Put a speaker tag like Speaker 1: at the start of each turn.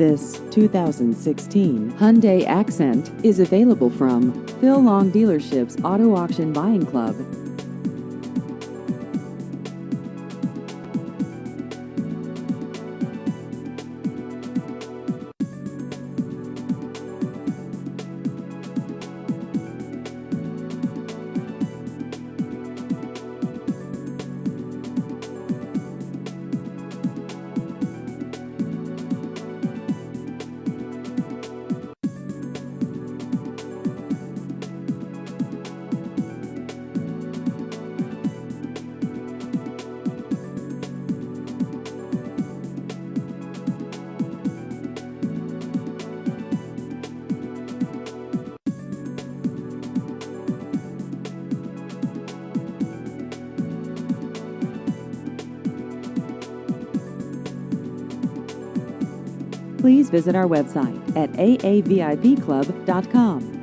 Speaker 1: This 2016 Hyundai Accent is available from Phil Long Dealership's Auto Auction Buying Club. Please visit our website at aavipclub.com.